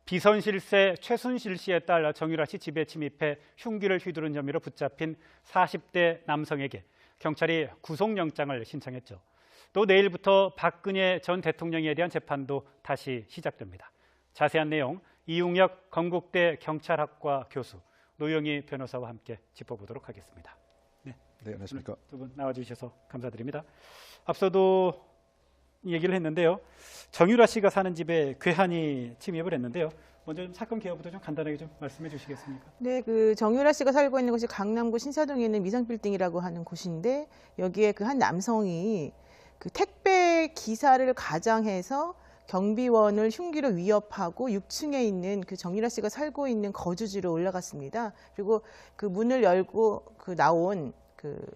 비선실세 최순실 씨의 딸 정유라 씨 집에 침입해 흉기를 휘두른 혐의로 붙잡힌 40대 남성에게 경찰이 구속영장을 신청했죠. 또 내일부터 박근혜 전 대통령에 대한 재판도 다시 시작됩니다. 자세한 내용 이웅혁 건국대 경찰학과 교수, 노영희 변호사와 함께 짚어보도록 하겠습니다. 네, 안녕하십니까. 두 분 나와주셔서 감사드립니다. 앞서도 얘기를 했는데요. 정유라 씨가 사는 집에 괴한이 침입을 했는데요. 먼저 사건 개요부터 좀 간단하게 좀 말씀해 주시겠습니까? 네, 정유라 씨가 살고 있는 곳이 강남구 신사동에 있는 미성빌딩이라고 하는 곳인데, 여기에 한 남성이 택배 기사를 가장해서 경비원을 흉기로 위협하고 6층에 있는 정유라 씨가 살고 있는 거주지로 올라갔습니다. 그리고 문을 열고 나온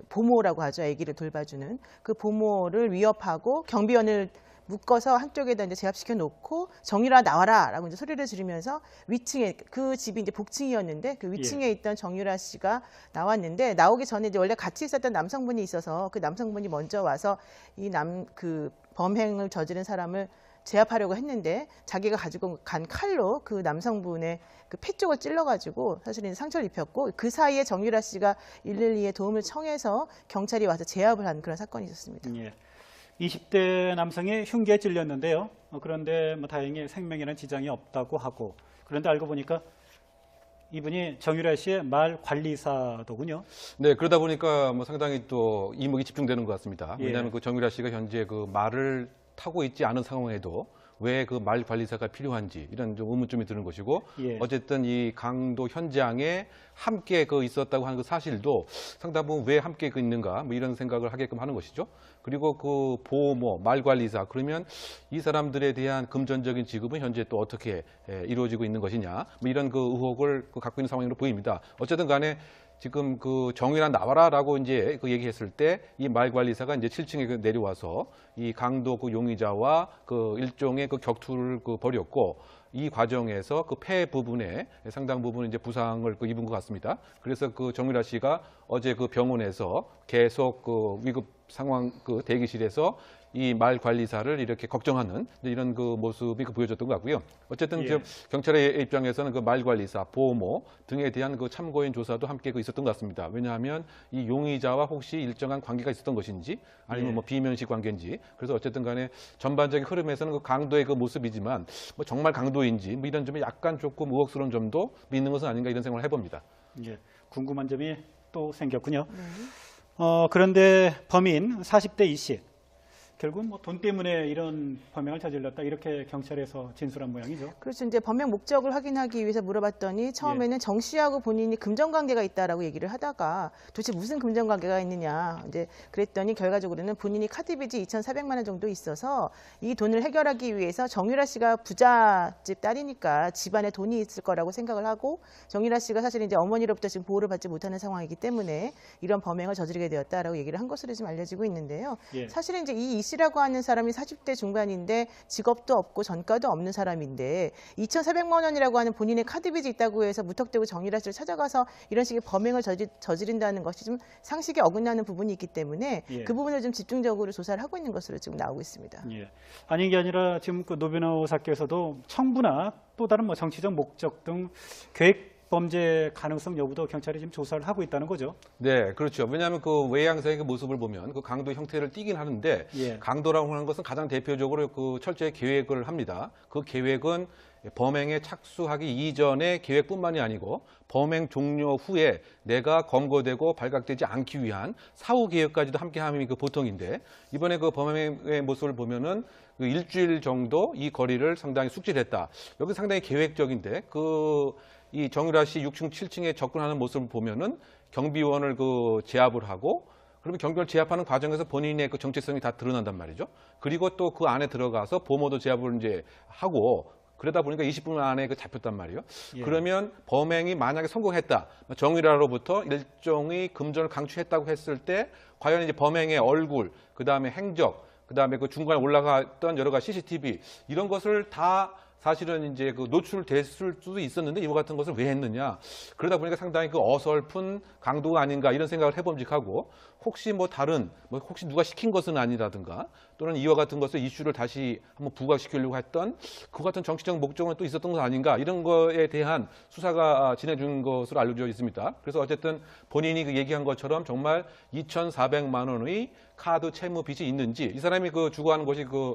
보모라고 하죠. 아기를 돌봐주는 보모를 위협하고 경비원을 묶어서 한쪽에다 이제 제압시켜 놓고 정유라 나와라라고 이제 소리를 지르면서 위층에 집이 이제 복층이었는데 위층에 있던 정유라 씨가 나왔는데, 나오기 전에 이제 원래 같이 있었던 남성분이 있어서 그 남성분이 먼저 와서 이 범행을 저지른 사람을 제압하려고 했는데, 자기가 가지고 간 칼로 그 남성분의 폐 쪽을 찔러가지고 사실은 상처를 입혔고, 그 사이에 정유라 씨가 112에 도움을 청해서 경찰이 와서 제압을 한 그런 사건이 있었습니다. 예. 20대 남성이 흉기에 찔렸는데요. 그런데 다행히 생명에는 지장이 없다고 하고, 그런데 알고 보니까 이분이 정유라 씨의 말 관리사더군요. 네, 그러다 보니까 상당히 또 이목이 집중되는 것 같습니다. 예. 왜냐하면 정유라 씨가 현재 말을 타고 있지 않은 상황에도 왜 말 관리사가 필요한지 이런 좀 의문점이 드는 것이고, 예. 어쨌든 이 강도 현장에 함께 있었다고 하는 그 사실도 상당 부분 왜 함께 있는가 이런 생각을 하게끔 하는 것이죠. 그리고 보모, 말 관리사, 그러면 이 사람들에 대한 금전적인 지급은 현재 또 어떻게 이루어지고 있는 것이냐 이런 의혹을 갖고 있는 상황으로 보입니다. 어쨌든 간에 지금 정유라 나와라라고 이제 얘기했을 때 이 말관리사가 이제 7층에 내려와서 이 강도 용의자와 일종의 격투를 벌였고, 이 과정에서 폐 부분에 상당 부분 이제 부상을 입은 것 같습니다. 그래서 정유라 씨가 어제 병원에서 계속 위급 상황 대기실에서 이 말 관리사를 이렇게 걱정하는 이런 모습이 보여졌던 것 같고요. 어쨌든 예. 경찰의 입장에서는 말 관리사, 보모 등에 대한 참고인 조사도 함께 있었던 것 같습니다. 왜냐하면 이 용의자와 혹시 일정한 관계가 있었던 것인지 아니면 예. 비면식 관계인지, 그래서 어쨌든 간에 전반적인 흐름에서는 강도의 모습이지만 정말 강도인지 이런 점이 약간 조금 의혹스러운 점도 있는 것은 아닌가 이런 생각을 해봅니다. 예. 궁금한 점이 또 생겼군요. 그런데 범인 40대 이 씨, 결국은 돈 때문에 이런 범행을 저질렀다, 이렇게 경찰에서 진술한 모양이죠. 그렇죠. 이제 범행 목적을 확인하기 위해서 물어봤더니 처음에는 예. 정 씨하고 본인이 금전관계가 있다라고 얘기를 하다가 도대체 무슨 금전관계가 있느냐 이제 그랬더니, 결과적으로는 본인이 카드빚이 2,400만 원 정도 있어서 이 돈을 해결하기 위해서 정유라 씨가 부잣집 딸이니까 집안에 돈이 있을 거라고 생각을 하고, 정유라 씨가 사실 이제 어머니로부터 지금 보호를 받지 못하는 상황이기 때문에 이런 범행을 저지르게 되었다라고 얘기를 한 것으로 지금 알려지고 있는데요. 예. 사실은 이제 이 씨라고 하는 사람이 40대 중반인데 직업도 없고 전과도 없는 사람인데 2,400만 원이라고 하는 본인의 카드빚이 있다고 해서 무턱대고 정유라 씨를 찾아가서 이런 식의 범행을 저지른다는 것이 좀 상식에 어긋나는 부분이 있기 때문에 예. 그 부분을 좀 집중적으로 조사를 하고 있는 것으로 지금 나오고 있습니다. 예. 아닌 게 아니라 지금 노 변호사께서도 청부나 또 다른 정치적 목적 등 계획 범죄 가능성 여부도 경찰이 지금 조사를 하고 있다는 거죠. 네, 그렇죠. 왜냐하면 외양상의 모습을 보면 강도 형태를 띠긴 하는데, 예. 강도라고 하는 것은 가장 대표적으로 철저히 계획을 합니다. 그 계획은 범행에 착수하기 이전의 계획뿐만이 아니고 범행 종료 후에 내가 검거되고 발각되지 않기 위한 사후 계획까지도 함께함이 보통인데, 이번에 범행의 모습을 보면은 일주일 정도 이 거리를 상당히 숙지했다. 여기 상당히 계획적인데, 이 정유라 씨 6층, 7층에 접근하는 모습을 보면은 경비원을 제압을 하고, 그러면 경비원을 제압하는 과정에서 본인의 정체성이 다 드러난단 말이죠. 그리고 또 그 안에 들어가서 보모도 제압을 이제 하고, 그러다 보니까 20분 안에 잡혔단 말이에요. 예. 그러면 범행이 만약에 성공했다, 정유라로부터 일종의 금전을 강취했다고 했을 때, 과연 이제 범행의 얼굴, 그 다음에 행적, 그 다음에 중간에 올라갔던 여러 가지 CCTV 이런 것을 다 사실은 이제 그 노출됐을 수도 있었는데 이와 같은 것을 왜 했느냐. 그러다 보니까 상당히 그 어설픈 강도가 아닌가 이런 생각을 해봄직하고 혹시 뭐 다른 뭐 혹시 누가 시킨 것은 아니라든가 또는 이와 같은 것을 이슈를 다시 한번 부각시키려고 했던 그 같은 정치적 목적은 또 있었던 것 아닌가 이런 거에 대한 수사가 진행된 것으로 알려져 있습니다. 그래서 어쨌든 본인이 그 얘기한 것처럼 정말 2,400만 원의 카드 채무 빚이 있는지 이 사람이 그 주거하는 곳이 지금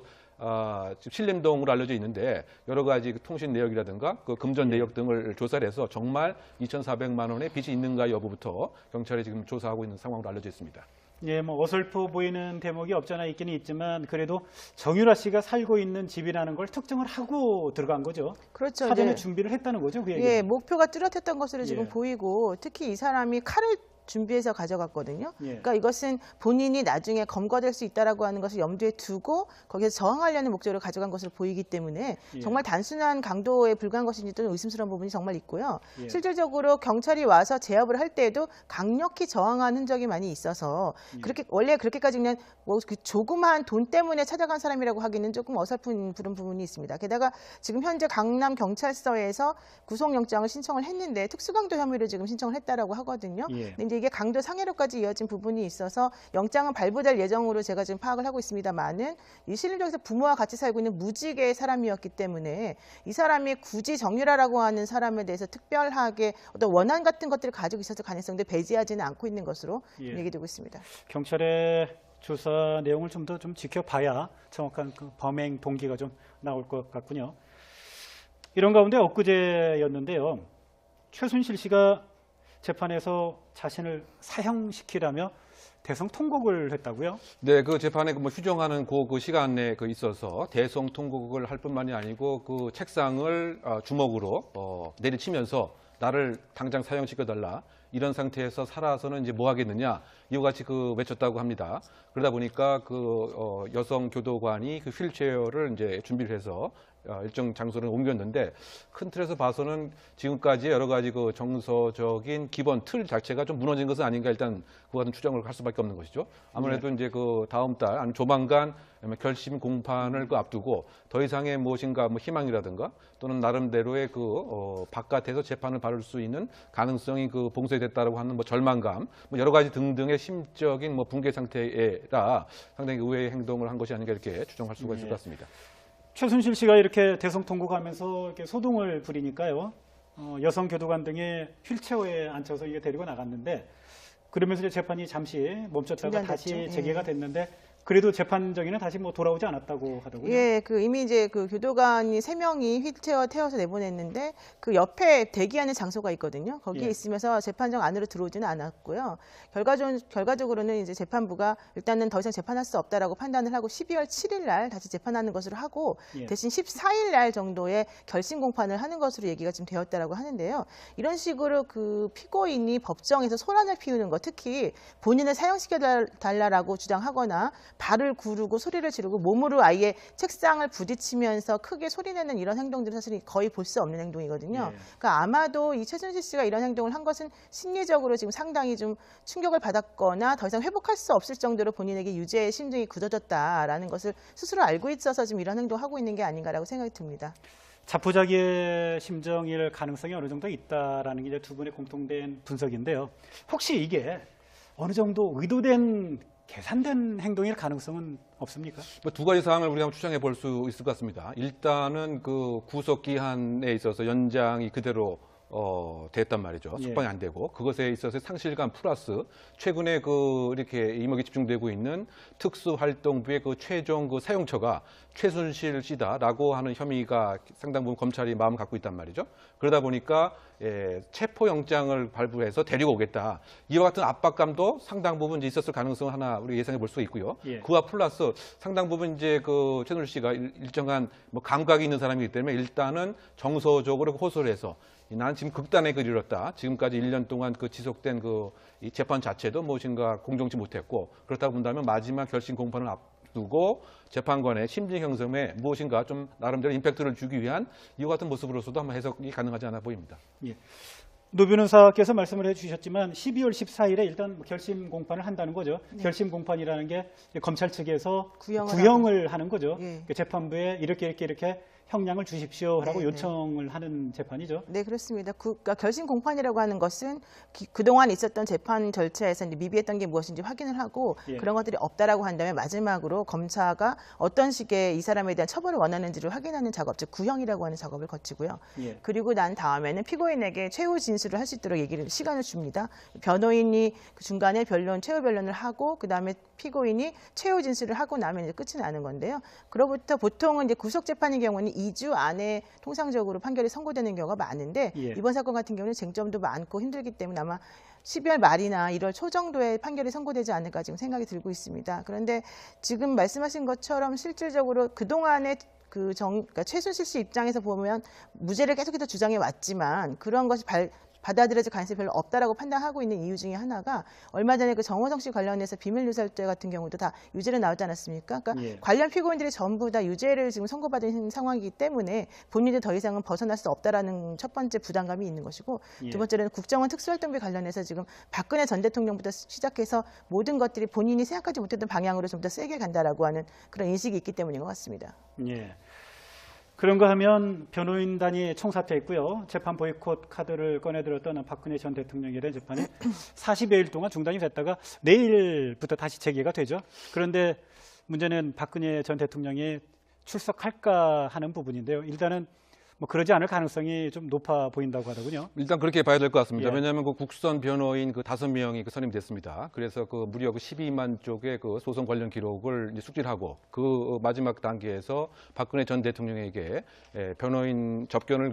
신림동으로 알려져 있는데 여러 가지 그 통신 내역이라든가 그 금전 내역 등을 조사를 해서 정말 2,400만 원의 빚이 있는가 여부부터 경찰이 지금 조사하고 있는 상황으로 알려져 있습니다. 예, 뭐 어설퍼 보이는 대목이 없잖아 있기는 있지만 그래도 정유라 씨가 살고 있는 집이라는 걸 특정을 하고 들어간 거죠. 그렇죠. 사전에 이제 준비를 했다는 거죠. 그 얘기는. 예, 목표가 뚜렷했던 것으로 지금 예. 보이고 특히 이 사람이 칼을 준비해서 가져갔거든요. 예. 그러니까 이것은 본인이 나중에 검거될 수 있다라고 하는 것을 염두에 두고 거기에서 저항하려는 목적으로 가져간 것으로 보이기 때문에 예. 정말 단순한 강도에 불과한 것인지 또는 의심스러운 부분이 정말 있고요. 예. 실질적으로 경찰이 와서 제압을 할 때에도 강력히 저항한 흔적이 많이 있어서 그렇게 원래 그렇게까지 그냥 뭐 그 조그마한 돈 때문에 찾아간 사람이라고 하기는 조금 어설픈 그런 부분이 있습니다. 게다가 지금 현재 강남 경찰서에서 구속영장을 신청을 했는데 특수강도 혐의로 지금 신청을 했다라고 하거든요. 예. 근데 이제 이게 강도 상해로까지 이어진 부분이 있어서 영장은 발부될 예정으로 제가 지금 파악을 하고 있습니다만은 이 신림동에서 부모와 같이 살고 있는 무직의 사람이었기 때문에 이 사람이 굳이 정유라라고 하는 사람에 대해서 특별하게 어떤 원한 같은 것들을 가지고 있었을 가능성도 배제하지는 않고 있는 것으로 예. 얘기되고 있습니다. 경찰의 조사 내용을 좀 더 좀 지켜봐야 정확한 그 범행 동기가 좀 나올 것 같군요. 이런 가운데 엊그제였는데요. 최순실 씨가 재판에서 자신을 사형시키라며 대성 통곡을 했다고요? 네, 그 재판에 뭐 휴정하는 그 시간에 있어서 대성 통곡을 할 뿐만이 아니고 그 책상을 주먹으로 내리치면서 나를 당장 사형시켜달라. 이런 상태에서 살아서는 이제 뭐 하겠느냐 이와 같이 외쳤다고 합니다. 그러다 보니까 여성 교도관이 그 휠체어를 이제 준비를 해서 일정 장소를 옮겼는데 큰 틀에서 봐서는 지금까지 여러 가지 그 정서적인 기본 틀 자체가 좀 무너진 것은 아닌가 일단 그 같은 추정을 할 수밖에 없는 것이죠. 아무래도 이제 그 다음 달 아니 조만간 결심 공판을 앞두고 더 이상의 무엇인가 뭐 희망이라든가 또는 나름대로의 바깥에서 재판을 받을 수 있는 가능성이 봉쇄됐다라고 하는 뭐 절망감 뭐 여러 가지 등등의 심적인 뭐 붕괴 상태라 상당히 의외의 행동을 한 것이 아닌가 이렇게 추정할 수가 있을 것 같습니다. 최순실 씨가 이렇게 대성통곡하면서 이렇게 소동을 부리니까요. 여성 교도관 등의 휠체어에 앉혀서 이게 데리고 나갔는데 그러면서 이제 재판이 잠시 멈췄다가 다시 중단됐죠. 재개가 예. 됐는데 그래도 재판정에는 다시 뭐 돌아오지 않았다고 하더군요. 예, 이미 이제 교도관이 3명이 휠체어 태워서 내보냈는데 그 옆에 대기하는 장소가 있거든요. 거기에 예. 있으면서 재판정 안으로 들어오지는 않았고요. 결과적으로는 이제 재판부가 일단은 더 이상 재판할 수 없다라고 판단을 하고 12월 7일 날 다시 재판하는 것으로 하고 예. 대신 14일 날 정도의 결심 공판을 하는 것으로 얘기가 지금 되었다라고 하는데요. 이런 식으로 그 피고인이 법정에서 소란을 피우는 것, 특히 본인을 사형시켜 달라라고 주장하거나 발을 구르고 소리를 지르고 몸으로 아예 책상을 부딪히면서 크게 소리내는 이런 행동들은 사실 거의 볼 수 없는 행동이거든요. 예. 그러니까 아마도 이 최순실 씨가 이런 행동을 한 것은 심리적으로 지금 상당히 좀 충격을 받았거나 더 이상 회복할 수 없을 정도로 본인에게 유죄의 심증이 굳어졌다라는 것을 스스로 알고 있어서 지금 이런 행동을 하고 있는 게 아닌가라고 생각이 듭니다. 자포자기의 심정일 가능성이 어느 정도 있다라는 게 이제 두 분의 공통된 분석인데요. 혹시 이게 어느 정도 의도된 계산된 행동일 가능성은 없습니까? 두 가지 사항을 우리가 한번 추정해 볼 수 있을 것 같습니다. 일단은 구속 기한에 있어서 연장이 그대로 됐단 말이죠. 예. 숙방이 안 되고 그것에 있어서 상실감 플러스 최근에 이렇게 이목이 집중되고 있는 특수활동부의 최종 사용처가 최순실 씨다라고 하는 혐의가 상당 부분 검찰이 마음을 갖고 있단 말이죠. 그러다 보니까 체포영장을 발부해서 데리고 오겠다. 이와 같은 압박감도 상당 부분 이제 있었을 가능성을 하나 우리 예상해 볼 수 있고요. 예. 그와 플러스 상당 부분 이제 최순실 씨가 일정한 뭐 감각이 있는 사람이기 때문에 일단은 정서적으로 호소를 해서 나는 지금 극단의 글을 이뤘다. 지금까지 1년 동안 지속된 이 재판 자체도 무엇인가 공정치 못했고 그렇다고 본다면 마지막 결심 공판을 앞두고 재판관의 심리 형성에 무엇인가 좀 나름대로 임팩트를 주기 위한 이와 같은 모습으로서도 한번 해석이 가능하지 않아 보입니다. 예. 노 변호사께서 말씀을 해주셨지만 12월 14일에 일단 결심 공판을 한다는 거죠. 네. 결심 공판이라는 게 검찰 측에서 구형을 구형을 하는 거죠. 예. 재판부에 이렇게 형량을 주십시오라고 네, 요청을 하는 재판이죠. 네, 그렇습니다. 그러니까 결심 공판이라고 하는 것은 그동안 있었던 재판 절차에서 이제 미비했던 게 무엇인지 확인을 하고 예. 그런 것들이 없다라고 한다면 마지막으로 검사가 어떤 식의 이 사람에 대한 처벌을 원하는지를 확인하는 작업, 즉 구형이라고 하는 작업을 거치고요. 예. 그리고 난 다음에는 피고인에게 최후 진술을 할 수 있도록 시간을 줍니다. 변호인이 그 중간에 최후 변론을 하고 그 다음에 피고인이 최후 진술을 하고 나면 이제 끝이 나는 건데요. 그로부터 보통은 이제 구속 재판의 경우는 2주 안에 통상적으로 판결이 선고되는 경우가 많은데 예. 이번 사건 같은 경우는 쟁점도 많고 힘들기 때문에 아마 12월 말이나 1월 초 정도에 판결이 선고되지 않을까 지금 생각이 들고 있습니다. 그런데 지금 말씀하신 것처럼 실질적으로 그동안의 그러니까 최순실 씨 입장에서 보면 무죄를 계속해서 주장해 왔지만 그런 것이 받아들여질 가능성이 별로 없다라고 판단하고 있는 이유 중에 하나가 얼마 전에 그 정호성 씨 관련해서 비밀누설죄 같은 경우도 다 유죄로 나오지 않았습니까? 그러니까 예. 관련 피고인들이 전부 다 유죄를 지금 선고받은 상황이기 때문에 본인도 더 이상은 벗어날 수 없다라는 첫 번째 부담감이 있는 것이고 예. 두 번째는 국정원 특수활동비 관련해서 지금 박근혜 전 대통령부터 시작해서 모든 것들이 본인이 생각하지 못했던 방향으로 좀 더 세게 간다라고 하는 그런 인식이 있기 때문인 것 같습니다. 예. 그런가 하면 변호인단이 총사퇴했고요. 재판 보이콧 카드를 꺼내들었던 박근혜 전 대통령에 대한 재판이 40여일 동안 중단이 됐다가 내일부터 다시 재개가 되죠. 그런데 문제는 박근혜 전 대통령이 출석할까 하는 부분인데요. 일단은 뭐 그러지 않을 가능성이 좀 높아 보인다고 하더군요. 일단 그렇게 봐야 될 것 같습니다. 예. 왜냐하면 그 국선 변호인 그 5명이 그 선임됐습니다. 그래서 그 무려 그 12만 쪽의 그 소송 관련 기록을 이제 숙지하고 그 마지막 단계에서 박근혜 전 대통령에게 변호인 접견을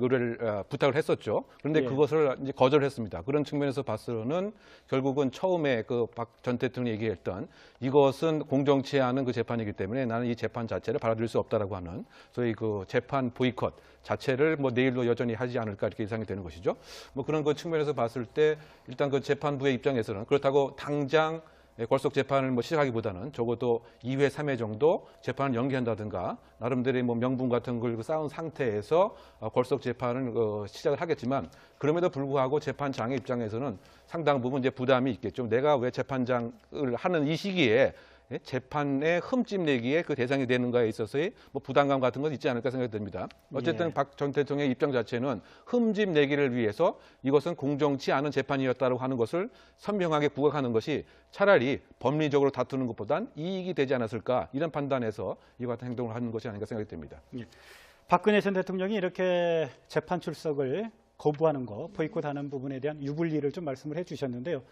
부탁을 했었죠. 그런데 예. 그것을 이제 거절했습니다. 그런 측면에서 봐서는 결국은 처음에 그 박 전 대통령이 얘기했던 이것은 공정치 않은 그 재판이기 때문에 나는 이 재판 자체를 받아들일 수 없다라고 하는 소위 그 재판 보이콧 자체를 뭐 내일도 여전히 하지 않을까 이렇게 예상이 되는 것이죠. 뭐 그런 그 측면에서 봤을 때 일단 그 재판부의 입장에서는 그렇다고 당장 걸석 재판을 뭐 시작하기보다는 적어도 2회, 3회 정도 재판을 연기한다든가 나름대로의 뭐 명분 같은 걸 쌓은 상태에서 걸석 재판을 시작을 하겠지만 그럼에도 불구하고 재판장의 입장에서는 상당 부분 이제 부담이 있겠죠. 내가 왜 재판장을 하는 이 시기에 재판에 흠집 내기에 그 대상이 되는가에 있어서의 뭐 부담감 같은 건 있지 않을까 생각이 듭니다. 어쨌든 예. 박 전 대통령의 입장 자체는 흠집 내기를 위해서 이것은 공정치 않은 재판이었다고 하는 것을 선명하게 부각하는 것이 차라리 법리적으로 다투는 것보단 이익이 되지 않았을까 이런 판단에서 이와 같은 행동을 하는 것이 아닌가 생각이 됩니다. 예. 박근혜 전 대통령이 이렇게 재판 출석을 거부하는 거, 보이콧하는 부분에 대한 유불리를 좀 말씀을 해주셨는데요.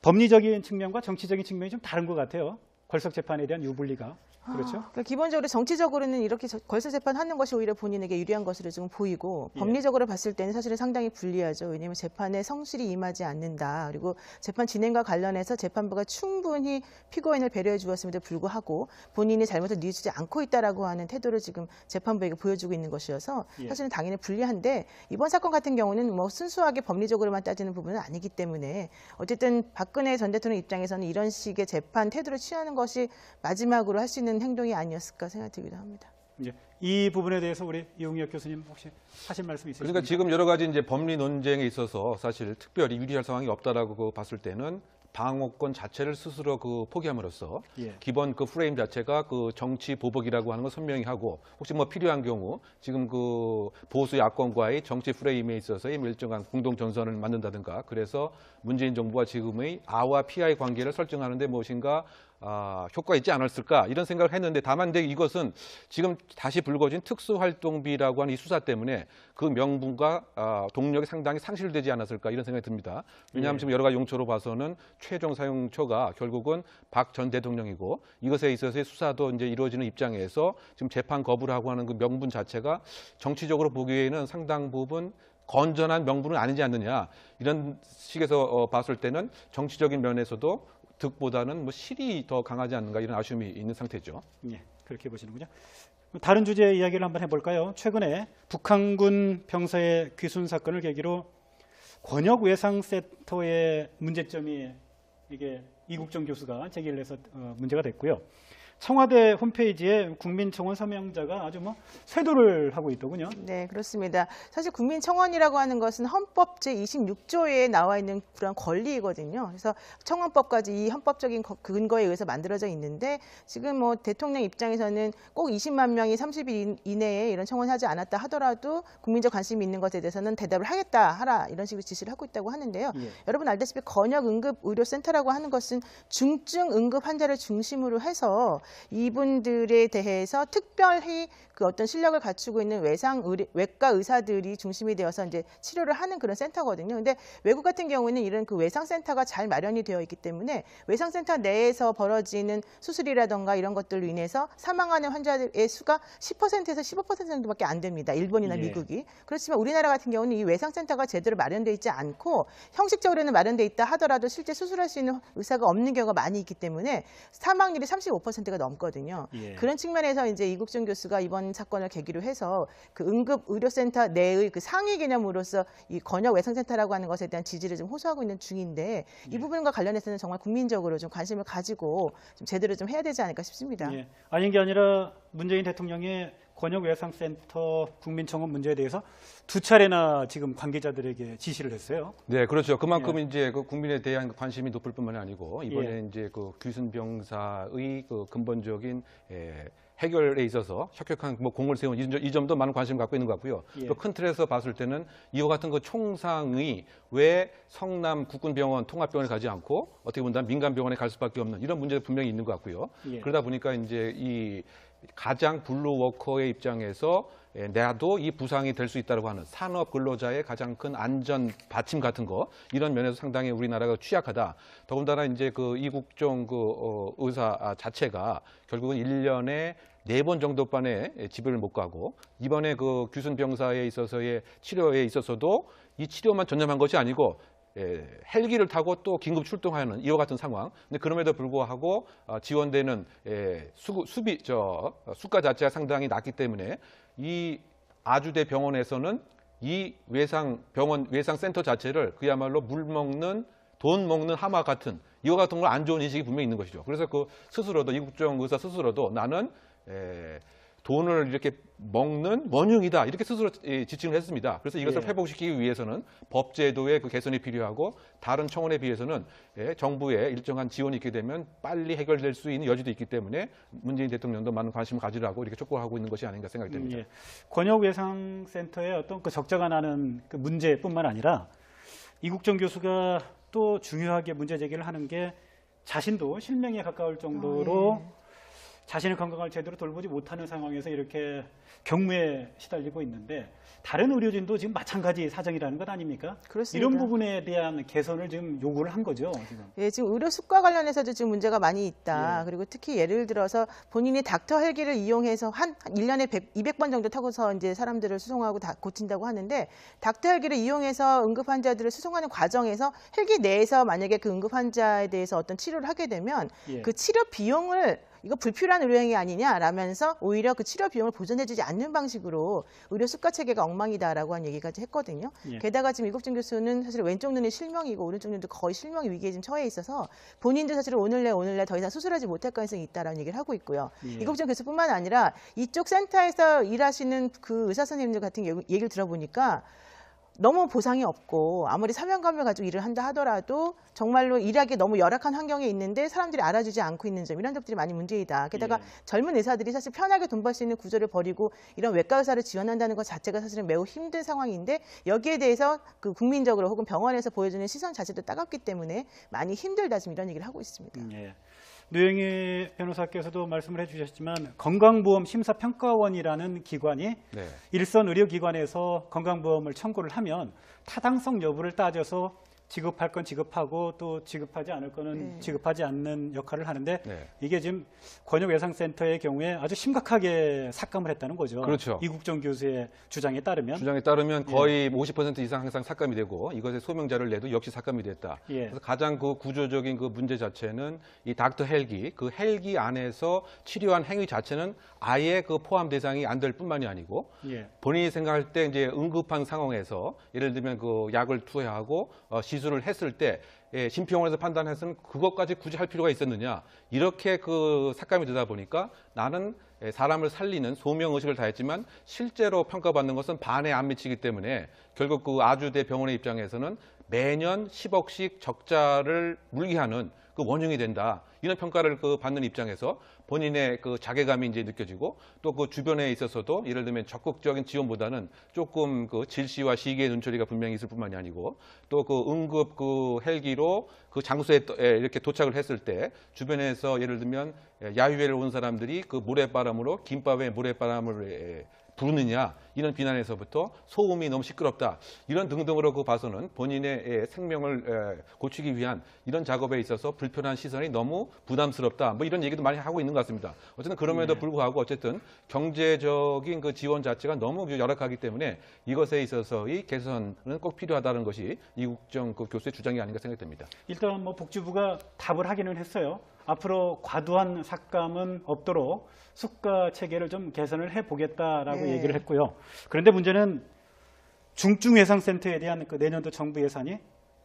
법리적인 측면과 정치적인 측면이 좀 다른 것 같아요. 걸석 재판에 대한 유불리가. 그렇죠? 그러니까 기본적으로 정치적으로는 이렇게 걸석 재판하는 것이 오히려 본인에게 유리한 것으로 좀 보이고 예. 법리적으로 봤을 때는 사실은 상당히 불리하죠. 왜냐하면 재판에 성실히 임하지 않는다. 그리고 재판 진행과 관련해서 재판부가 충분히 피고인을 배려해 주었음에도 불구하고 본인이 잘못을 뉘우치지 않고 있다라고 하는 태도를 지금 재판부에게 보여주고 있는 것이어서 예. 사실은 당연히 불리한데 이번 사건 같은 경우는 뭐 순수하게 법리적으로만 따지는 부분은 아니기 때문에 어쨌든 박근혜 전 대통령 입장에서는 이런 식의 재판 태도를 취하는 것이 마지막으로 할 수 있는 행동이 아니었을까 생각이 들기도 합니다. 이제 이 부분에 대해서 우리 이웅혁 교수님 혹시 하실 말씀 있으십니까? 그러니까 지금 여러 가지 이제 법리 논쟁에 있어서 사실 특별히 유리할 상황이 없다라고 봤을 때는 방어권 자체를 스스로 그 포기함으로써 예. 기본 그 프레임 자체가 그 정치 보복이라고 하는 걸 선명히 하고 혹시 뭐 필요한 경우 지금 그 보수 야권과의 정치 프레임에 있어서의 일정한 공동 전선을 만든다든가 그래서 문재인 정부와 지금의 아와 피아의 관계를 설정하는데 무엇인가 효과 있지 않았을까 이런 생각을 했는데 다만 근데 이것은 지금 다시 불거진 특수활동비라고 하는 이 수사 때문에 그 명분과 동력이 상당히 상실되지 않았을까 이런 생각이 듭니다. 왜냐하면 예. 지금 여러 가지 용처로 봐서는 최종 사용처가 결국은 박 전 대통령이고 이것에 있어서의 수사도 이제 이루어지는 입장에서 지금 재판 거부를 하고 하는 그 명분 자체가 정치적으로 보기에는 상당 부분 건전한 명분은 아니지 않느냐 이런 식에서 봤을 때는 정치적인 면에서도 득보다는 뭐 실이 더 강하지 않는가 이런 아쉬움이 있는 상태죠. 예, 그렇게 보시는군요. 다른 주제 이야기를 한번 해볼까요? 최근에 북한군 병사의 귀순 사건을 계기로 권역 외상센터의 문제점이 이게 이국정 교수가 제기를 해서 문제가 됐고요. 청와대 홈페이지에 국민청원 서명자가 아주 뭐 쇄도를 하고 있더군요. 네, 그렇습니다. 사실 국민청원이라고 하는 것은 헌법 제26조에 나와 있는 그런 권리이거든요. 그래서 청원법까지 이 헌법적인 근거에 의해서 만들어져 있는데 지금 뭐 대통령 입장에서는 꼭 20만 명이 30일 이내에 이런 청원하지 않았다 하더라도 국민적 관심이 있는 것에 대해서는 대답을 하겠다 하라 이런 식으로 지시를 하고 있다고 하는데요. 예. 여러분 알다시피 건역응급의료센터라고 하는 것은 중증 응급 환자를 중심으로 해서 이분들에 대해서 특별히 그 어떤 실력을 갖추고 있는 외과 의사들이 중심이 되어서 이제 치료를 하는 그런 센터거든요. 근데 외국 같은 경우에는 이런 그 외상센터가 잘 마련이 되어 있기 때문에 외상센터 내에서 벌어지는 수술이라던가 이런 것들로 인해서 사망하는 환자들의 수가 10%에서 15% 정도밖에 안 됩니다. 일본이나 예. 미국이. 그렇지만 우리나라 같은 경우는 이 외상센터가 제대로 마련되어 있지 않고 형식적으로는 마련되어 있다 하더라도 실제 수술할 수 있는 의사가 없는 경우가 많이 있기 때문에 사망률이 35%가 넘거든요. 예. 그런 측면에서 이제 이국종 교수가 이번 사건을 계기로 해서 그 응급의료센터 내의 그 상위 개념으로서 이 건역외상센터라고 하는 것에 대한 지지를 좀 호소하고 있는 중인데 이 부분과 관련해서는 정말 국민적으로 좀 관심을 가지고 좀 제대로 좀 해야 되지 않을까 싶습니다. 예. 아닌 게 아니라 문재인 대통령이 권역외상센터 국민청원 문제에 대해서 2차례나 지금 관계자들에게 지시를 했어요. 네, 그렇죠. 그만큼 이제 그 국민에 대한 관심이 높을 뿐만 아니고 이번에 예. 이제 그 규순 병사의 그 근본적인 해결에 있어서 혁혁한 뭐 공을 세운 이 점도 많은 관심 갖고 있는 것 같고요. 예. 또 큰 틀에서 봤을 때는 이와 같은 그 총상이 왜 성남 국군병원 통합병원에 가지 않고 어떻게 본다면 민간병원에 갈 수밖에 없는 이런 문제가 분명히 있는 것 같고요. 예. 그러다 보니까 이제 이 가장 블루 워커의 입장에서 나도 이 부상이 될 수 있다고 하는 산업 근로자의 가장 큰 안전 받침 같은 거 이런 면에서 상당히 우리나라가 취약하다. 더군다나 이제 그 이국종 의사 자체가 결국은 1년에 4번 정도만에 집을 못 가고 이번에 그 규순 병사에 있어서의 치료에 있어서도 이 치료만 전념한 것이 아니고 헬기를 타고 또 긴급 출동하는 이와 같은 상황. 근데 그럼에도 불구하고 지원되는 수가 자체가 상당히 낮기 때문에 이 아주대 병원에서는 이 외상센터 자체를 그야말로 물 먹는 돈 먹는 하마 같은 이와 같은 걸 안 좋은 인식이 분명히 있는 것이죠. 그래서 그 스스로도 이국종 의사 스스로도 나는 돈을 이렇게 먹는 원흉이다 이렇게 스스로 지칭을 했습니다. 그래서 이것을 예. 회복시키기 위해서는 법제도의 그 개선이 필요하고 다른 청원에 비해서는 정부의 일정한 지원이 있게 되면 빨리 해결될 수 있는 여지도 있기 때문에 문재인 대통령도 많은 관심을 가지라고 이렇게 촉구하고 있는 것이 아닌가 생각이 됩니다. 예. 권역외상센터의 어떤 그 적자가 나는 그 문제뿐만 아니라 이국종 교수가 또 중요하게 문제 제기를 하는 게 자신도 실명에 가까울 정도로 자신의 건강을 제대로 돌보지 못하는 상황에서 이렇게 경무에 시달리고 있는데 다른 의료진도 지금 마찬가지 사정이라는 것 아닙니까? 그렇습니다. 이런 부분에 대한 개선을 지금 요구를 한 거죠. 지금. 예, 지금 의료 수가 관련해서도 지금 문제가 많이 있다. 예. 그리고 특히 예를 들어서 본인이 닥터 헬기를 이용해서 한 1년에 200번 정도 타고서 이제 사람들을 수송하고 다 고친다고 하는데 닥터 헬기를 이용해서 응급 환자들을 수송하는 과정에서 헬기 내에서 만약에 그 응급 환자에 대해서 어떤 치료를 하게 되면 예. 그 치료 비용을 이거 불필요한 의료행위 아니냐라면서 오히려 그 치료 비용을 보전해주지 않는 방식으로 의료 수가 체계가 엉망이다라고 한 얘기까지 했거든요. 예. 게다가 지금 이국종 교수는 사실 왼쪽 눈이 실명이고 오른쪽 눈도 거의 실명 위기에 지금 처해 있어서 본인도 사실은 오늘 내 더 이상 수술하지 못할 가능성이 있다라는 얘기를 하고 있고요. 예. 이국종 교수뿐만 아니라 이쪽 센터에서 일하시는 그 의사 선생님들 같은 얘기를 들어보니까 너무 보상이 없고 아무리 사명감을 가지고 일을 한다 하더라도 정말로 일하기 너무 열악한 환경에 있는데 사람들이 알아주지 않고 있는 점 이런 점들이 많이 문제이다. 게다가 예. 젊은 의사들이 사실 편하게 돈 벌 수 있는 구조를 버리고 이런 외과 의사를 지원한다는 것 자체가 사실은 매우 힘든 상황인데 여기에 대해서 그 국민적으로 혹은 병원에서 보여주는 시선 자체도 따갑기 때문에 많이 힘들다 지금 이런 얘기를 하고 있습니다. 예. 노영희 변호사께서도 말씀을 해주셨지만 건강보험심사평가원이라는 기관이 네. 일선 의료기관에서 건강보험을 청구를 하면 타당성 여부를 따져서 지급할 건 지급하고 또 지급하지 않을 거는 네. 지급하지 않는 역할을 하는데 네. 이게 지금 권역외상센터의 경우에 아주 심각하게 삭감을 했다는 거죠. 그렇죠. 이국종 교수의 주장에 따르면. 주장에 따르면 거의 50% 이상 항상 삭감이 되고 이것의 소명자를 내도 역시 삭감이 됐다. 예. 그래서 가장 그 구조적인 그 문제 자체는 이 닥터 헬기, 그 헬기 안에서 치료한 행위 자체는 아예 그 포함 대상이 안 될 뿐만이 아니고 예. 본인이 생각할 때 이제 응급한 상황에서 예를 들면 그 약을 투여하고 시술 기술을 했을 때 심평원에서 판단해서는 그것까지 굳이 할 필요가 있었느냐 이렇게 그 삭감이 되다 보니까 나는 사람을 살리는 소명의식을 다했지만 실제로 평가받는 것은 반에 안 미치기 때문에 결국 그 아주대 병원의 입장에서는 매년 10억씩 적자를 물게 하는 그 원흉이 된다. 이런 평가를 그 받는 입장에서 본인의 그 자괴감이 이제 느껴지고 또 그 주변에 있어서도 예를 들면 적극적인 지원보다는 조금 그 질시와 시기의 눈초리가 분명히 있을 뿐만이 아니고 또 그 응급 그 헬기로 그 장소에 이렇게 도착을 했을 때 주변에서 예를 들면 야유회를 온 사람들이 그 모래바람으로 김밥에 모래바람을 부르느냐 이런 비난에서부터 소음이 너무 시끄럽다 이런 등등으로 그 봐서는 본인의 생명을 고치기 위한 이런 작업에 있어서 불편한 시선이 너무 부담스럽다 뭐 이런 얘기도 많이 하고 있는 것 같습니다. 어쨌든 그럼에도 불구하고 어쨌든 경제적인 그 지원 자체가 너무 열악하기 때문에 이것에 있어서의 개선은 꼭 필요하다는 것이 이국정 그 교수의 주장이 아닌가 생각됩니다. 일단 뭐 복지부가 답을 하기는 했어요. 앞으로 과도한 삭감은 없도록 수가 체계를 좀 개선을 해보겠다라고 네. 얘기를 했고요. 그런데 문제는 중증예상센터에 대한 그 내년도 정부 예산이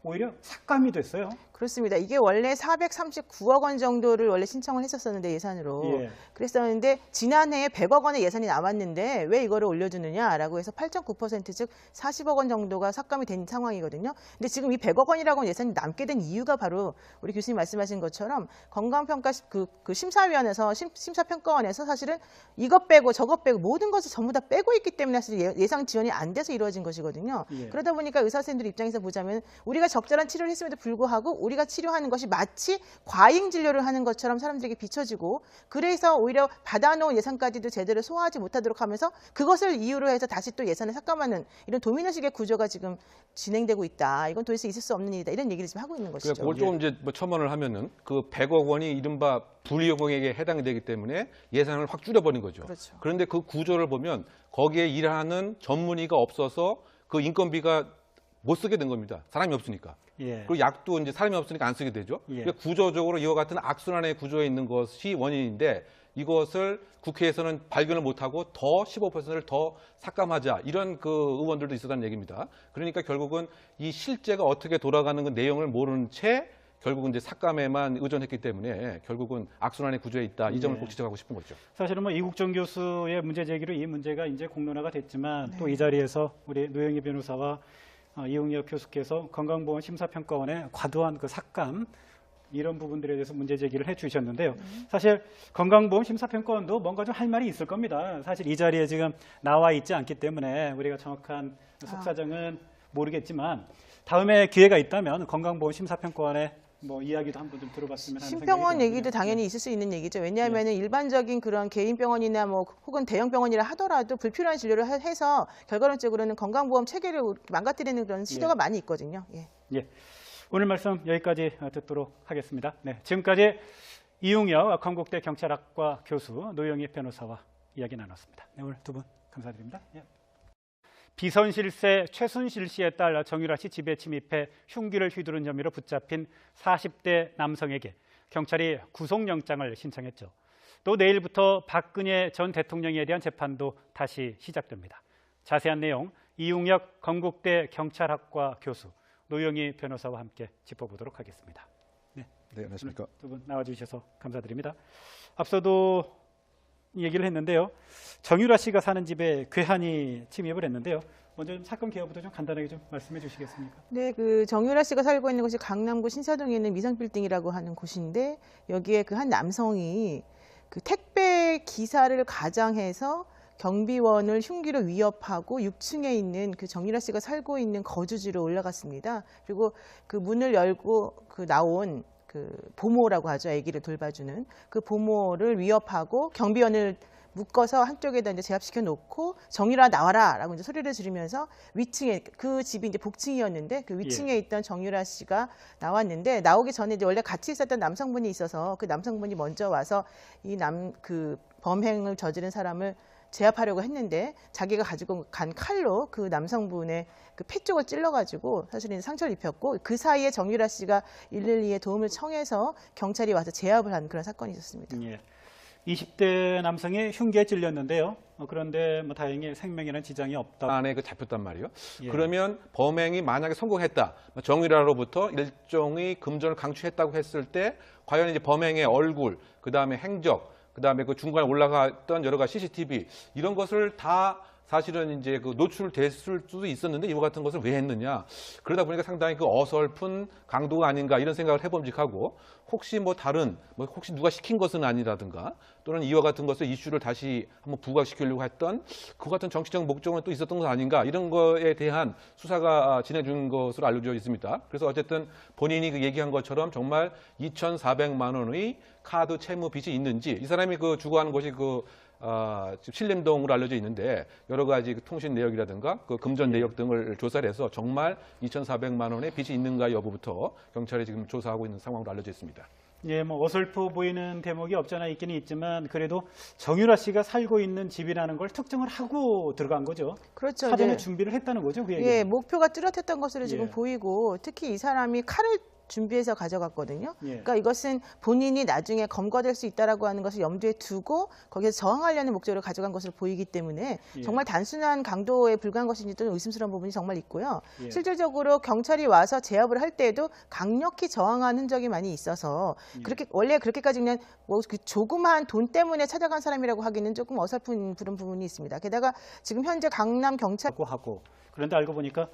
오히려 삭감이 됐어요. 그렇습니다. 이게 원래 439억 원 정도를 원래 신청을 했었었는데 예산으로. 예. 그랬었는데 지난해에 100억 원의 예산이 남았는데 왜 이거를 올려주느냐라고 해서 8.9% 즉 40억 원 정도가 삭감이 된 상황이거든요. 근데 지금 이 100억 원이라고 하는 예산이 남게 된 이유가 바로 우리 교수님 말씀하신 것처럼 건강평가 그 심사위원회에서 심사평가원에서 사실은 이것 빼고 저것 빼고 모든 것을 전부 다 빼고 있기 때문에 사실 예상 지원이 안 돼서 이루어진 것이거든요. 예. 그러다 보니까 의사 선생님들 입장에서 보자면 우리가 적절한 치료를 했음에도 불구하고 우리가 치료하는 것이 마치 과잉 진료를 하는 것처럼 사람들에게 비춰지고 그래서 오히려 받아놓은 예산까지도 제대로 소화하지 못하도록 하면서 그것을 이유로 해서 다시 또 예산을 삭감하는 이런 도미노식의 구조가 지금 진행되고 있다. 이건 도대체 있을 수 없는 일이다. 이런 얘기를 지금 하고 있는 것이죠. 그걸 조금 이제 뭐 첨언을 하면은 그 100억 원이 이른바 불이용에게 해당이 되기 때문에 예산을 확 줄여버린 거죠. 그렇죠. 그런데 그 구조를 보면 거기에 일하는 전문의가 없어서 그 인건비가 못 쓰게 된 겁니다. 사람이 없으니까. 예. 그리고 약도 이제 사람이 없으니까 안 쓰게 되죠. 예. 그러니까 구조적으로 이와 같은 악순환의 구조에 있는 것이 원인인데 이것을 국회에서는 발견을 못하고 더 15%를 더 삭감하자 이런 그 의원들도 있었다는 얘기입니다. 그러니까 결국은 이 실제가 어떻게 돌아가는 그 내용을 모르는 채 결국은 이제 삭감에만 의존했기 때문에 결국은 악순환의 구조에 있다. 이 점을 네. 꼭 지적하고 싶은 거죠. 사실은 뭐 이국정 교수의 문제 제기로 이 문제가 이제 공론화가 됐지만 또 이 자리에서 우리 노영희 변호사와 이용혁 교수께서 건강보험 심사평가원의 과도한 그 삭감 이런 부분들에 대해서 문제 제기를 해주셨는데요. 사실 건강보험 심사평가원도 뭔가 좀 할 말이 있을 겁니다. 사실 이 자리에 지금 나와 있지 않기 때문에 우리가 정확한 속사정은 모르겠지만 다음에 기회가 있다면 건강보험 심사평가원의 뭐 이야기도 한번 좀 들어봤으면 하는 신병원 생각이 얘기도 듭니다. 당연히 있을 수 있는 얘기죠. 왜냐하면 일반적인 그런 개인 병원이나 뭐 혹은 대형 병원이라 하더라도 불필요한 진료를 해서 결과론적으로는 건강보험 체계를 망가뜨리는 그런 시도가 많이 있거든요. 예. 예. 오늘 말씀 여기까지 듣도록 하겠습니다. 네, 지금까지 이용혁 건국대 경찰학과 교수 노영희 변호사와 이야기 나눴습니다. 네, 오늘 두 분 감사드립니다. 예. 비선실세 최순실 씨의 딸 정유라 씨 집에 침입해 흉기를 휘두른 혐의로 붙잡힌 40대 남성에게 경찰이 구속영장을 신청했죠. 또 내일부터 박근혜 전 대통령에 대한 재판도 다시 시작됩니다. 자세한 내용 이용혁 건국대 경찰학과 교수 노영희 변호사와 함께 짚어보도록 하겠습니다. 네, 안녕하십니까. 두 분 나와주셔서 감사드립니다. 앞서도 얘기를 했는데요. 정유라 씨가 사는 집에 괴한이 침입을 했는데요. 먼저 좀 사건 개요부터 좀 간단하게 좀 말씀해 주시겠습니까? 네, 그 정유라 씨가 살고 있는 곳이 강남구 신사동에 있는 미성빌딩이라고 하는 곳인데 여기에 그 한 남성이 그 택배 기사를 가장해서 경비원을 흉기로 위협하고 6층에 있는 그 정유라 씨가 살고 있는 거주지로 올라갔습니다. 그리고 그 문을 열고 그 나온 그 보모라고 하죠. 아기를 돌봐주는 그 보모를 위협하고 경비원을 묶어서 한쪽에다 이제 제압시켜 놓고 정유라 나와라라고 이제 소리를 지르면서 위층에 그 집이 이제 복층이었는데 그 위층에 있던 정유라 씨가 나왔는데 나오기 전에 이제 원래 같이 있었던 남성분이 있어서 그 남성분이 먼저 와서 이 그 범행을 저지른 사람을 제압하려고 했는데 자기가 가지고 간 칼로 그 남성분의 그 폐 쪽을 찔러가지고 사실은 상처를 입혔고 그 사이에 정유라 씨가 112에 도움을 청해서 경찰이 와서 제압을 한 그런 사건이 있었습니다. 예. 20대 남성이 흉기에 찔렸는데요. 그런데 뭐 다행히 생명에는 지장이 없다. 안에 그 잡혔단 말이에요. 예. 그러면 범행이 만약에 성공했다, 정유라로부터 일종의 금전을 강취했다고 했을 때 과연 이제 범행의 얼굴, 그 다음에 행적, 그 다음에 그 중간에 올라갔던 여러 가지 CCTV 이런 것을 다 사실은 이제 그 노출됐을 수도 있었는데 이와 같은 것을 왜 했느냐. 그러다 보니까 상당히 그 어설픈 강도가 아닌가 이런 생각을 해봄직하고 혹시 뭐 다른 혹시 누가 시킨 것은 아니라든가 또는 이와 같은 것을 이슈를 다시 한번 부각시키려고 했던 그 같은 정치적 목적은 또 있었던 것 아닌가 이런 거에 대한 수사가 진행된 것으로 알려져 있습니다. 그래서 어쨌든 본인이 그 얘기한 것처럼 정말 2,400만 원의 카드 채무 빚이 있는지 이 사람이 그 주거하는 곳이 지금 신림동으로 알려져 있는데 여러 가지 그 통신 내역이라든가 그 금전 내역 등을 조사를 해서 정말 2,400만 원의 빚이 있는가 여부부터 경찰이 지금 조사하고 있는 상황으로 알려져 있습니다. 예, 뭐 어설퍼 보이는 대목이 없잖아 있기는 있지만 그래도 정유라 씨가 살고 있는 집이라는 걸 특정을 하고 들어간 거죠. 그렇죠. 사전에 이제 준비를 했다는 거죠. 그 얘기는. 예, 목표가 뚜렷했던 것으로 지금 예. 보이고 특히 이 사람이 칼을 준비해서 가져갔거든요. 예. 그러니까 이것은 본인이 나중에 검거될 수 있다라고 하는 것을 염두에 두고 거기에서 저항하려는 목적으로 가져간 것으로 보이기 때문에 예. 정말 단순한 강도에 불과한 것인지 또 의심스러운 부분이 정말 있고요. 예. 실질적으로 경찰이 와서 제압을 할 때에도 강력히 저항한 흔적이 많이 있어서 예. 그렇게 원래 그렇게까지 그냥 뭐 그 조그마한 돈 때문에 찾아간 사람이라고 하기는 조금 어설픈 그런 부분이 있습니다. 게다가 지금 현재 강남 경찰 하고 그런데 알고 보니까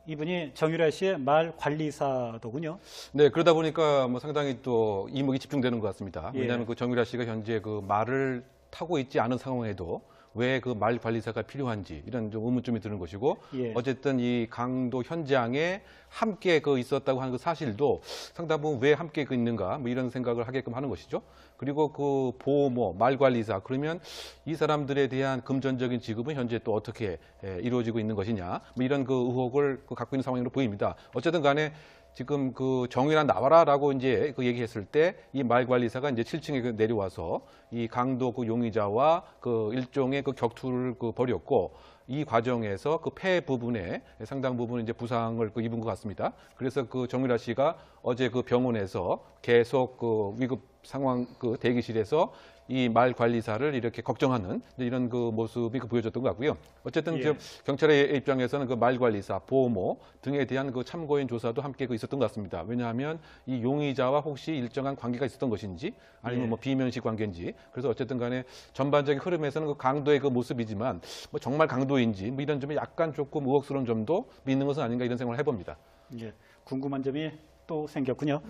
이분이 정유라 씨의 말 관리사더군요. 네, 그러다 보니까 뭐 상당히 또 이목이 집중되는 것 같습니다. 예. 왜냐하면 그 정유라 씨가 현재 그 말을 타고 있지 않은 상황에도 왜 그 말 관리사가 필요한지 이런 좀 의문점이 드는 것이고 예. 어쨌든 이 강도 현장에 함께 그 있었다고 하는 그 사실도 상당 부분 왜 함께 그 있는가 뭐 이런 생각을 하게끔 하는 것이죠. 그리고 그 보모, 말 관리사 그러면 이 사람들에 대한 금전적인 지급은 현재 또 어떻게 이루어지고 있는 것이냐 뭐 이런 그 의혹을 갖고 있는 상황으로 보입니다. 어쨌든 간에 지금 그 정유라 나와라라고 이제 그 얘기했을 때 이 말관리사가 이제 7층에 내려와서 이 강도 그 용의자와 그 일종의 그 격투를 그 벌였고 이 과정에서 그 폐 부분에 상당 부분 이제 부상을 그 입은 것 같습니다. 그래서 그 정유라 씨가 어제 그 병원에서 계속 그 위급 상황 그 대기실에서 이 말 관리사를 이렇게 걱정하는 이런 그 모습이 그 보여졌던 것 같고요. 어쨌든 예. 지금 경찰의 입장에서는 그 말 관리사, 보모 등에 대한 그 참고인 조사도 함께 그 있었던 것 같습니다. 왜냐하면 이 용의자와 혹시 일정한 관계가 있었던 것인지 아니면 예. 뭐 비면식 관계인지 그래서 어쨌든 간에 전반적인 흐름에서는 그 강도의 그 모습이지만 뭐 정말 강도인지 뭐 이런 점이 약간 조금 의혹스러운 점도 있는 것은 아닌가 이런 생각을 해봅니다. 예, 궁금한 점이 또 생겼군요.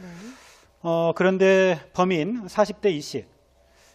그런데 범인 40대 이 씨.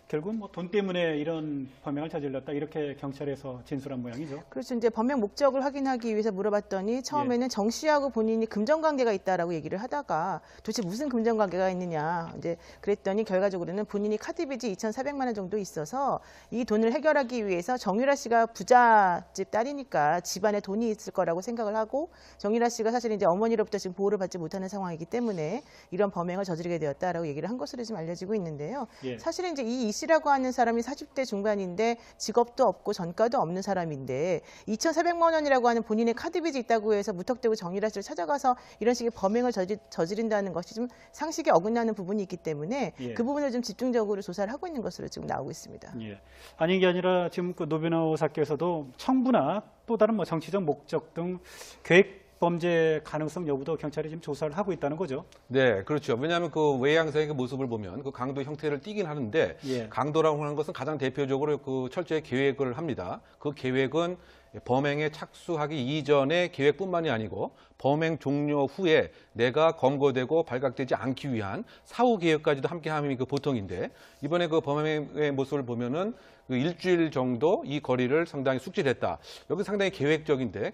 결국 뭐 돈 때문에 이런 범행을 저질렀다 이렇게 경찰에서 진술한 모양이죠. 그렇죠. 이제 범행 목적을 확인하기 위해서 물어봤더니 처음에는 정 씨하고 본인이 금전 관계가 있다라고 얘기를 하다가 도대체 무슨 금전 관계가 있느냐 이제 그랬더니 결과적으로는 본인이 카드 빚이 2,400만 원 정도 있어서 이 돈을 해결하기 위해서 정유라 씨가 부잣집 딸이니까 집안에 돈이 있을 거라고 생각을 하고 정유라 씨가 사실 이제 어머니로부터 지금 보호를 받지 못하는 상황이기 때문에 이런 범행을 저지르게 되었다라고 얘기를 한 것으로 지금 알려지고 있는데요. 예. 사실은 이제 이 씨라고 하는 사람이 40대 중반인데 직업도 없고 전과도 없는 사람인데 2,400만 원이라고 하는 본인의 카드빚이 있다고 해서 무턱대고 정유라 씨를 찾아가서 이런 식의 범행을 저지른다는 것이 좀 상식에 어긋나는 부분이 있기 때문에 예. 그 부분을 좀 집중적으로 조사를 하고 있는 것으로 지금 나오고 있습니다. 예. 아닌 게 아니라 지금 그 노 변호사께서도 청부나 또 다른 뭐 정치적 목적 등 계획 범죄 가능성 여부도 경찰이 지금 조사를 하고 있다는 거죠. 네, 그렇죠. 왜냐하면 그 외양상의 그 모습을 보면 그 강도 형태를 띠긴 하는데 예. 강도라고 하는 것은 가장 대표적으로 그 철저히 계획을 합니다. 그 계획은 범행에 착수하기 이전의 계획뿐만이 아니고 범행 종료 후에 내가 검거되고 발각되지 않기 위한 사후 계획까지도 함께함이 그 보통인데 이번에 그 범행의 모습을 보면은 그 일주일 정도 이 거리를 상당히 숙지했다. 여기 상당히 계획적인데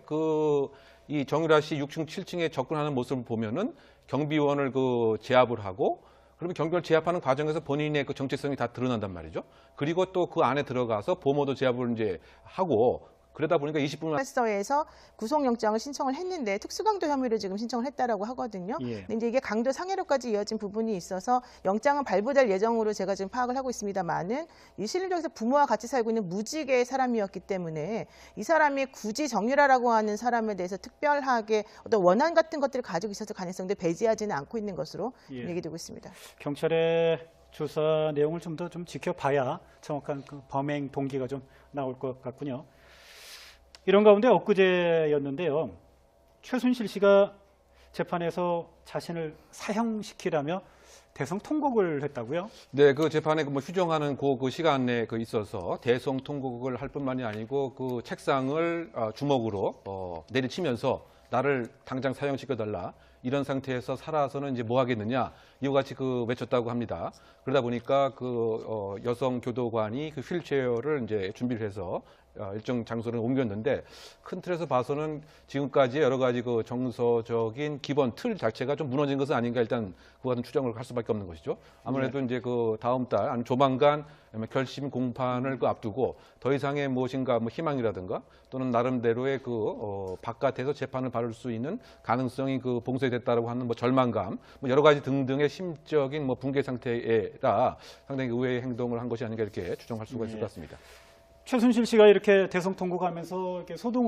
이 정유라 씨 6층, 7층에 접근하는 모습을 보면은 경비원을 그 제압을 하고 그러면 경비원을 제압하는 과정에서 본인의 그 정체성이 다 드러난단 말이죠. 그리고 또 그 안에 들어가서 보모도 제압을 이제 하고 그러다 보니까 20분 경찰서에서 구속영장을 신청을 했는데 특수강도 혐의로 지금 신청을 했다라고 하거든요. 예. 근데 이제 이게 강도 상해로까지 이어진 부분이 있어서 영장은 발부될 예정으로 제가 지금 파악을 하고 있습니다만은 이 신림동에서 부모와 같이 살고 있는 무직의 사람이었기 때문에 이 사람이 굳이 정유라라고 하는 사람에 대해서 특별하게 어떤 원한 같은 것들을 가지고 있어서 가능성도 배제하지는 않고 있는 것으로 예. 얘기되고 있습니다. 경찰의 조사 내용을 좀 더 좀 지켜봐야 정확한 그 범행 동기가 좀 나올 것 같군요. 이런 가운데 엊그제였는데요. 최순실 씨가 재판에서 자신을 사형시키라며 대성 통곡을 했다고요? 네, 그 재판에 그 뭐 휴정하는 그 시간 내에 있어서 대성 통곡을 할 뿐만이 아니고 그 책상을 주먹으로 내리치면서 나를 당장 사형시켜달라. 이런 상태에서 살아서는 이제 뭐 하겠느냐 이와 같이 외쳤다고 합니다. 그러다 보니까 여성 교도관이 그 휠체어를 이제 준비를 해서 일정 장소를 옮겼는데 큰 틀에서 봐서는 지금까지 여러 가지 그 정서적인 기본 틀 자체가 좀 무너진 것은 아닌가 일단 그와 같은 추정을 할 수밖에 없는 것이죠. 아무래도 이제 다음 달 아니 조만간 결심 공판을 앞두고 더 이상의 무엇인가 희망이라든가 또는 나름대로의 바깥에서 재판을 받을 수 있는 가능성이 봉쇄됐다라고 하는 절망감 여러 가지 등등의 심적인 붕괴 상태라 상당히 의외의 행동을 한 것이 아닌가 이렇게 추정할 수가 있을 것 같습니다. 최순실 씨가 이렇게 대성 통곡하면서 이렇게 소동을